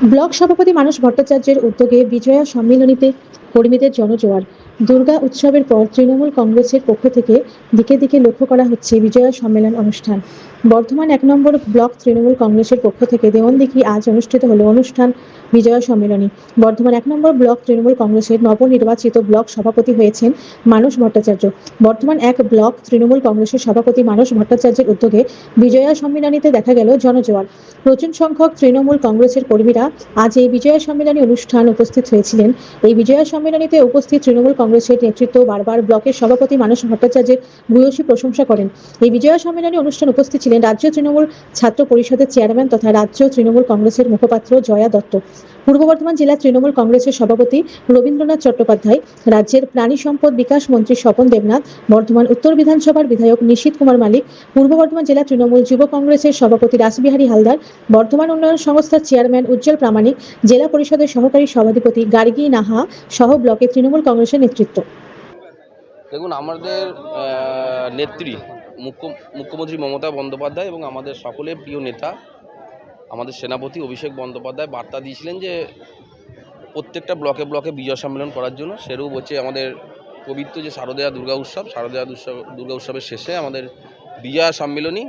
Block সভাপতি মানস ভট্টাচার্যের উদ্যোগে বিজয়া সম্মিলনীতে কর্মীদের জনজোয়ার। দুর্গা উৎসবের পর তৃণমূল কংগ্রেসের পক্ষ থেকে দিকে দিকে লক্ষ্য করা হচ্ছে বিজয়া সম্মেলন অনুষ্ঠান। বর্ধমান ১ নম্বর ব্লক তৃণমূল কংগ্রেসের পক্ষ থেকে দেওয়ানদিঘি আজ অনুষ্ঠিত হলো অনুষ্ঠান বিজয়া সম্মেলনী। বর্ধমান ১ নম্বর ব্লক তৃণমূল কংগ্রেসের নবনির্বাচিত ব্লক সভাপতি হয়েছেন মানস ভট্টাচার্য। বর্ধমান ১ ব্লক তৃণমূল কংগ্রেসের সভাপতি মানস ভট্টাচার্যের উদ্যোগে বিজয়া সম্মিলনীতে দেখা গেল জনজোয়ার। প্রচুর সংখ্যক তৃণমূল কংগ্রেসের কর্মীরা আজ এই বিজয়া সম্মেলনী অনুষ্ঠান উপস্থিত হয়েছিলেন। এই বিজয়া সম্মেলনীতে উপস্থিত তৃণমূল কংগ্রেসের নেতৃত্ব বারবার ব্লকের সভাপতি মানস ভট্টাচার্যের ভূয়সী প্রশংসা করেন। এই বিজয়া সম্মেলনী অনুষ্ঠান উপস্থিত ছিলেন রাজ্য তৃণমূল ছাত্র পরিষদের চেয়ারম্যান তথা রাজ্য তৃণমূল কংগ্রেসের মুখপাত্র জয়া দত্ত, পূর্ব বর্ধমান জেলা তৃণমূল কংগ্রেসের সভাপতি রবীন্দ্রনাথ চট্টোপাধ্যায়, রাজ্যের প্রাণী সম্পদ বিকাশ মন্ত্রী স্বপন দেবনাথ, বর্ধমান উত্তর বিধানসভার বিধায়ক নিশীথ কুমার মালিক, পূর্ব বর্ধমান জেলা তৃণমূল যুব কংগ্রেসের সভাপতি রাসবিহারী হালদার, বর্ধমান উন্নয়ন সংস্থার চেয়ারম্যান উজ্জ্বল প্রামাণিক, জেলা পরিষদের সহকারী সভাধিপতি গার্গী নাহা সহ ব্লকের তৃণমূল কংগ্রেসের নেতৃত্ব। দেখুন, আমাদের নেত্রী মুখ্যমন্ত্রী মমতা বন্দ্যোপাধ্যায় এবং আমাদের সকলের প্রিয় নেতা আমাদের সেনাপতি অভিষেক বন্দ্যোপাধ্যায় বার্তা দিয়েছিলেন যে প্রত্যেকটা ব্লকে ব্লকে বিজয় সম্মেলন করার জন্য। সেরূপ হচ্ছে আমাদের পবিত্র যে শারদীয়া দুর্গা উৎসবের শেষে আমাদের বিজয়া সম্মেলনী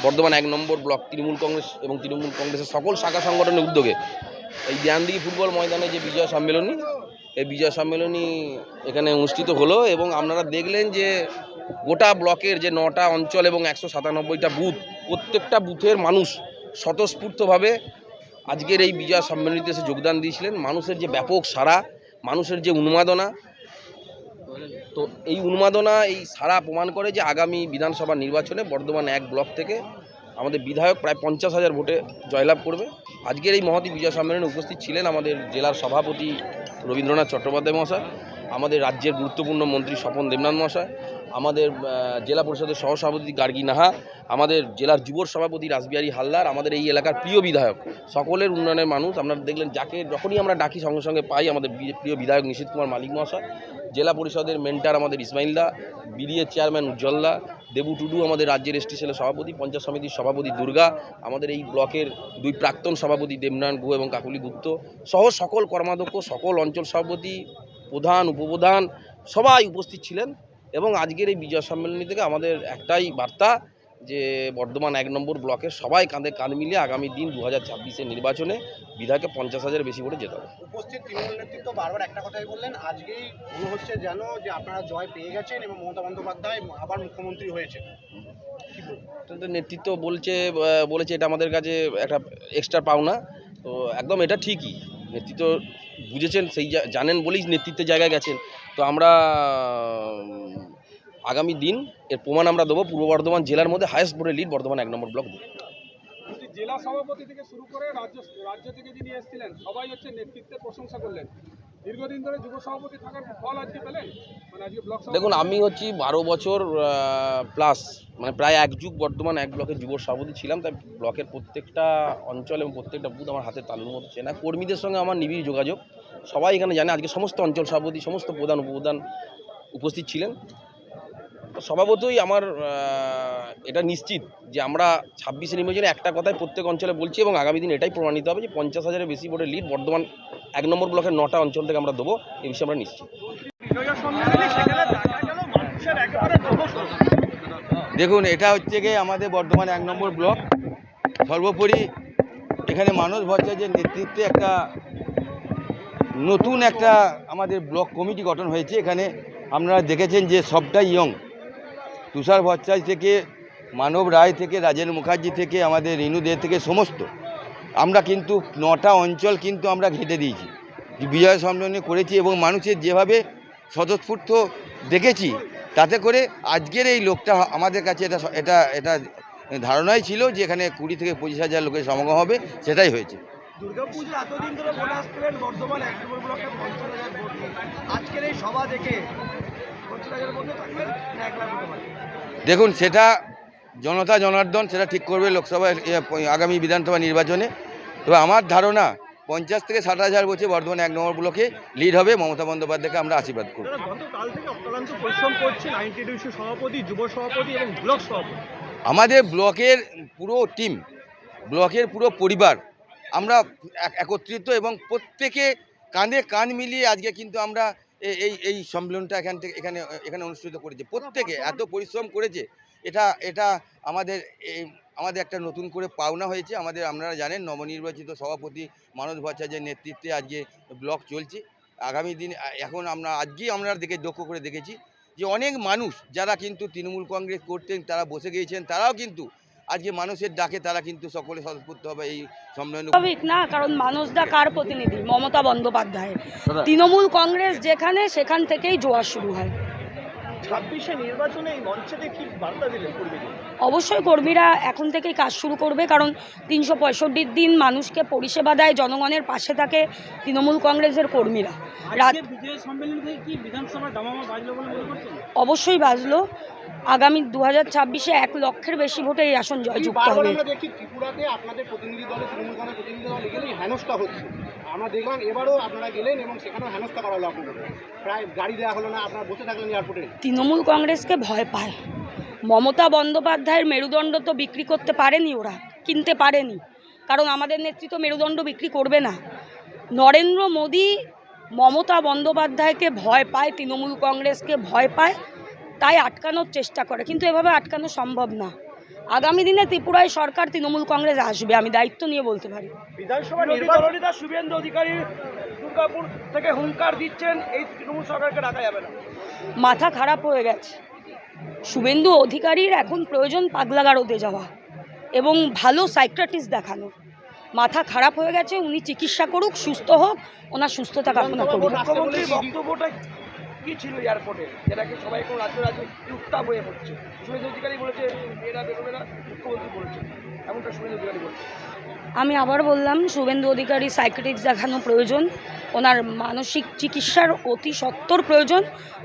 বর্ধমান ১ নম্বর ব্লক তৃণমূল কংগ্রেস এবং তৃণমূল কংগ্রেসের সকল শাখা সংগঠনের উদ্যোগে এই দেওয়ানদিঘি ফুটবল ময়দানে যে বিজয়া সম্মেলনী, এই বিজয় সম্মেলনী এখানে অনুষ্ঠিত হলো এবং আপনারা দেখলেন যে গোটা ব্লকের যে ৯টা অঞ্চল এবং ১৯৭টা বুথ, প্রত্যেকটা বুথের মানুষ স্বতঃস্ফূর্তভাবে আজকের এই বিজয় সম্মেলনীতে এসে যোগদান দিয়েছিলেন। মানুষের যে ব্যাপক সাড়া, মানুষের যে উন্মাদনা, তো এই উন্মাদনা এই সাড়া প্রমাণ করে যে আগামী বিধানসভা নির্বাচনে বর্ধমান ১ ব্লক থেকে আমাদের বিধায়ক প্রায় ৫০,০০০ ভোটে জয়লাভ করবে। আজকের এই মহতী বিজয় সম্মেলনে উপস্থিত ছিলেন আমাদের জেলার সভাপতি রবীন্দ্রনাথ চট্টোপাধ্যায় মহাশয়, আমাদের রাজ্যের গুরুত্বপূর্ণ মন্ত্রী স্বপন দেবনাথ মহাশয়, আমাদের জেলা পরিষদের সহসভাপতি গার্গী নাহা, আমাদের জেলার যুব সভাপতি রাসবিহারী হালদার, আমাদের এই এলাকার প্রিয় বিধায়ক, সকলের উন্নয়নের মানুষ। আপনারা দেখলেন যাকে যখনই আমরা ডাকি সঙ্গে সঙ্গে পাই আমাদের প্রিয় বিধায়ক নিশীথ কুমার মালিক মহাশয়, জেলা পরিষদের মেন্টার আমাদের ইসমাইলদা, বিডিএ চেয়ারম্যান উজ্জ্বলদা, দেবু টুডু আমাদের রাজ্যের এসটি সেলের সভাপতি, পঞ্চায়েত সমিতির সভাপতি দুর্গা, আমাদের এই ব্লকের ২ প্রাক্তন সভাপতি দেবনারায়ণ গুহ এবং কাকুলি গুপ্ত সহ সকল কর্মাধ্যক্ষ, সকল অঞ্চল সভাপতি, প্রধান উপপ্রধান সবাই উপস্থিত ছিলেন। এবং আজকের এই বিজয় সম্মেলনী থেকে আমাদের একটাই বার্তা যে বর্ধমান ১ নম্বর ব্লকের সবাই কাঁধে কাঁধ মিলিয়ে আগামী দিন ২০২৬-এর নির্বাচনে বিধায়ককে ৫০,০০০ বেশি ভোটে জেতাবে। উপস্থিত তৃণমূল নেতৃত্ব বারবার একটা কথাই বললেন, আজকেই মনে হচ্ছে যেন যে আপনারা জয় পেয়ে গেছেন এবং মমতা বন্দ্যোপাধ্যায় আবার মুখ্যমন্ত্রী হয়েছে। নেতৃত্ব বলেছে এটা আমাদের কাছে একটা এক্সট্রা পাওনা, তো একদম এটা ঠিকই। নেতৃত্ব বুঝেছেন, সেই জানেন বলেই নেতৃত্বের জায়গায় গেছেন। তো আমরা আগামী দিন এর প্রমাণ আমরা দেবো। পূর্ব বর্ধমান জেলার মধ্যে হায়েস্ট ভোটের লিড বর্ধমান ১ নম্বর ব্লক দেবো। জেলা সভাপতি থেকে শুরু করে রাজ্য থেকে যিনি এসেছিলেন সবাই হচ্ছে নেতৃত্বের প্রশংসা করলেন। দীর্ঘদিন ধরে যুব সভাপতি থাকার ফল আজকে পেলেন, মানে আজকে ব্লক। দেখুন, আমি হচ্ছি ১২ বছর প্লাস, মানে প্রায় ১ যুগ বর্ধমান ১ ব্লকের যুব সভাপতি ছিলাম। তাই ব্লকের প্রত্যেকটা অঞ্চল এবং প্রত্যেকটা বুথ আমার হাতে তালুর মতো চেনা। কর্মীদের সঙ্গে আমার নিবিড় যোগাযোগ, সবাই এখানে জানে। আজকে সমস্ত অঞ্চল সভাপতি, সমস্ত প্রধান উপপ্রধান উপস্থিত ছিলেন। স্বভাবতই আমার এটা নিশ্চিত যে আমরা ২৬-এর নির্বাচনে একটা কথাই প্রত্যেক অঞ্চলে বলছি এবং আগামী দিন এটাই প্রমাণিত হবে যে ৫০,০০০-এর বেশি ভোটের লিড বর্ধমান ১ নম্বর ব্লকের ৯টা অঞ্চল থেকে আমরা দেবো, এই বিষয়ে আমরা নিশ্চিত। দেখুন, এটা হচ্ছে গিয়ে আমাদের বর্ধমান ১ নম্বর ব্লক। সর্বোপরি এখানে মানস ভট্টাচার্যের নেতৃত্বে একটা নতুন একটা আমাদের ব্লক কমিটি গঠন হয়েছে। এখানে আপনারা দেখেছেন যে সবটাই ইয়ং, তুষার ভট্টাচার্য থেকে, মানব রায় থেকে, রাজেন মুখার্জি থেকে, আমাদের রিনু দে থেকে সমস্ত আমরা কিন্তু ৯টা অঞ্চল কিন্তু আমরা ঘেঁটে দিয়েছি, বিজয় সম্মেলনী করেছি এবং মানুষের যেভাবে স্বতঃস্ফূর্ত দেখেছি, তাতে করে আজকের এই লোকটা আমাদের কাছে এটা এটা ধারণাই ছিল যে এখানে ২০ থেকে ২৫,০০০ লোকের সমাগম হবে, সেটাই হয়েছে। দুর্গাপুজোর এতদিন ধরে ভোট আসছিলেন বর্ধমান ১ নম্বর ব্লকে ৫০,০০০ ভোট। আজকের এই সভা দেখে ৫০,০০০ ভোটে থাকবেন না ১ লাখ হতে পারে? দেখুন, সেটা জনতা জনার্দন সেটা ঠিক করবে লোকসভা আগামী বিধানসভা নির্বাচনে। তবে আমার ধারণা ৫০ থেকে ৬০,০০০ ভোটে বর্ধমান ১ নম্বর ব্লকে লিড হবে। মমতা বন্দ্যোপাধ্যায়কে আমরা আশীর্বাদ করব। গতকাল থেকে অক্লান্ত পরিশ্রম করছেন আইনটিডিউসি সভাপতি, যুব সভাপতি এবং ব্লক সভাপতি। আমাদের ব্লকের পুরো টিম, ব্লকের পুরো পরিবার আমরা একত্রিত এবং প্রত্যেকে কাঁধে কাঁধ মিলিয়ে আজকে কিন্তু আমরা এই সম্মেলনটা এখানে অনুষ্ঠিত করেছি। প্রত্যেকে এত পরিশ্রম করেছে, এটা আমাদের আমাদের একটা নতুন করে পাওনা হয়েছে। আপনারা জানেন নবনির্বাচিত সভাপতি মানস ভট্টাচার্যের নেতৃত্বে আজকে ব্লক চলছে। আগামী দিন এখন আজকেই আমরা লক্ষ্য করে দেখেছি যে অনেক মানুষ যারা কিন্তু তৃণমূল কংগ্রেস করতেন তারা বসে গিয়েছেন, তারাও কিন্তু আজকে মানুষের ডাকে তারা কিন্তু সকলে স্বতঃস্ফূর্তভাবে এই সম্মেলনে। স্বাভাবিক না, কারণ মানুষদা কার প্রতিনিধি? মমতা বন্দ্যোপাধ্যায়। তৃণমূল কংগ্রেস যেখানে, সেখান থেকেই জোয়ার শুরু হয়। 26শে নির্বাচনে এই মঞ্চে কি বার্তা দিলেন কর্মীদের? অবশ্যই কর্মীরা এখন থেকেই কাজ শুরু করবে, কারণ 365 দিন মানুষকে পরিষেবা দেয়, জনগণের পাশে থাকে তৃণমূল কংগ্রেসের কর্মীরা। বিজয় সম্মেলন থেকে কি বিধানসভা দামামা বাজলো বলে মনে করছেন? অবশ্যই বাজলো। আগামী 2026-এ 1 লক্ষের বেশি ভোটে এই আসন জয়যুক্ত হবে। আমরা দেখি ত্রিপুরাতে আপনাদের প্রতিনিধি দলে তৃণমূল কংগ্রেস প্রতিনিধি দল গেলেই হেনস্থা হচ্ছে। আমরা দেখলাম এবারও আপনারা গেলেন এবং সেখানেও হেনস্থা করা হলো আপনাদের। প্রায় গাড়ি দেওয়া হলো না, আপনারা বসে থাকলেন এয়ারপোর্টে। তৃণমূল কংগ্রেসকে ভয় পায়। মমতা বন্দ্যোপাধ্যায়ের মেরুদণ্ড তো বিক্রি করতে পারেনি, ওরা কিনতে পারেনি, কারণ আমাদের নেতৃত্ব মেরুদণ্ড বিক্রি করবে না। নরেন্দ্র মোদী মমতা বন্দ্যোপাধ্যায়কে ভয় পায়, তৃণমূল কংগ্রেসকে ভয় পায়, তাই আটকানোর চেষ্টা করে, কিন্তু এভাবে আটকানো সম্ভব না। আগামী দিনে ত্রিপুরায় সরকার তৃণমূল কংগ্রেস আসবে, আমি দায়িত্ব নিয়ে বলতে পারি। বিধানসভা নির্বাচনীরা শুভেন্দু অধিকারী দুর্গাপুর থেকে হুঙ্কার দিচ্ছেন, এই তৃণমূল সরকারকে ডাকা যাবে না। মাথা খারাপ হয়ে গেছে। শুভেন্দু অধিকারীর এখন প্রয়োজন পাগলাগারদে যাওয়া এবং ভালো সাইকিয়াট্রিস্ট দেখানো। মাথা খারাপ হয়ে গেছে, উনি চিকিৎসা করুক, সুস্থ হোক, ওনার সুস্থতা কামনা করুক। মুখ্যমন্ত্রীর বক্তব্যটা কি ছিল এয়ারপোর্টে, যেটাকে সবাই এখন রাজ্যে উত্তাপ হয়ে পড়ছে? শুভেন্দু অধিকারী বলেছে মেয়েরা বেরোবে না, মুখ্যমন্ত্রী বলেছে এমনটা শুভেন্দু অধিকারী বলছে। আমি আবার বললাম, শুভেন্দু অধিকারী সাইকিয়াট্রিস্ট দেখানো প্রয়োজন, ওনার মানসিক চিকিৎসার অতি সত্বর প্রয়োজন।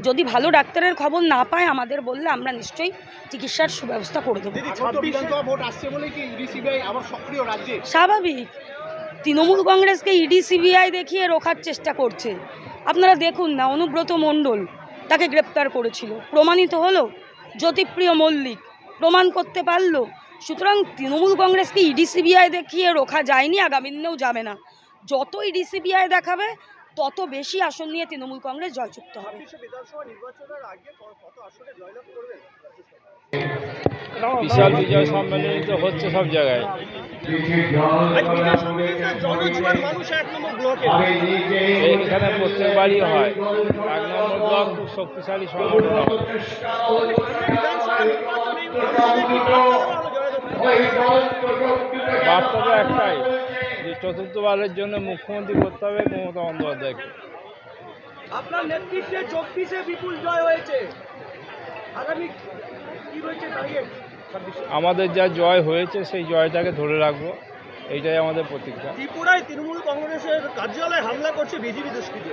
যদি ভালো ডাক্তারের খবর না পায় আমাদের বললে আমরা নিশ্চয়ই চিকিৎসার সুব্যবস্থা করে দেবো। ভোট আসছে বলে কি ইডি সিবিআই আবার সক্রিয় রাজ্যে? স্বাভাবিক, তৃণমূল কংগ্রেসকে ইডি সিবিআই দেখিয়ে রোখার চেষ্টা করছে। আপনারা দেখুন না, অনুব্রত মণ্ডল তাকে গ্রেপ্তার করেছিল, প্রমাণিত হলো। জ্যোতিপ্রিয় মল্লিক প্রমাণ করতে পারলো। সুতরাং তৃণমূল কংগ্রেসকে ইডি সিবিআই দেখিয়ে রোখা যায়নি, আগামী দিনেও যাবে না। যত ইডি সিবিআই দেখাবে তত বেশি আসন নিয়ে তৃণমূল কংগ্রেস জয়যুক্ত হবে। বিধানসভা নির্বাচনের আগে কত আসনে জয়লাভ করবেন? বিশাল বিজয় সম্মেলন তো হচ্ছে সব জায়গায়। এখানে প্রত্যেকবারই হয়। 1 নম্বর ব্লক খুব শক্তিশালী সংগঠন। বার্তা তো একটাই, যে চতুর্থবারের জন্য মুখ্যমন্ত্রী করতে হবে মমতা বন্দ্যোপাধ্যায়কে। আপনার নেতৃত্বে 24-এ বিপুল জয় হয়েছে, আগামী কি রয়েছে টার্গেট? আমাদের যা জয় হয়েছে সেই জয়টাকে ধরে রাখবো, এইটাই আমাদের প্রতিজ্ঞা। ত্রিপুরায় তৃণমূল কংগ্রেসের কার্যালয়ে হামলা করছে বিজেপি দুষ্কৃতী।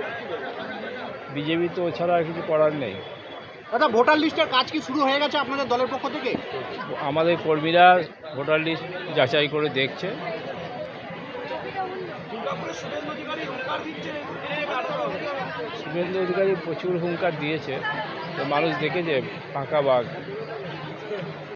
বিজেপি তো ছাড়া আর কিছু করার নেই। দাদা, ভোটার লিস্টের কাজ কি শুরু হয়ে গেছে আপনাদের দলের পক্ষ থেকে? আমাদের কর্মীরা ভোটার লিস্ট যাচাই করে দেখছে। দুর্গাপুরে শুভেন্দু অধিকারী প্রচুর হুঙ্কার দিয়েছে, তো মানুষ দেখেছে ফাঁকা বাঘ।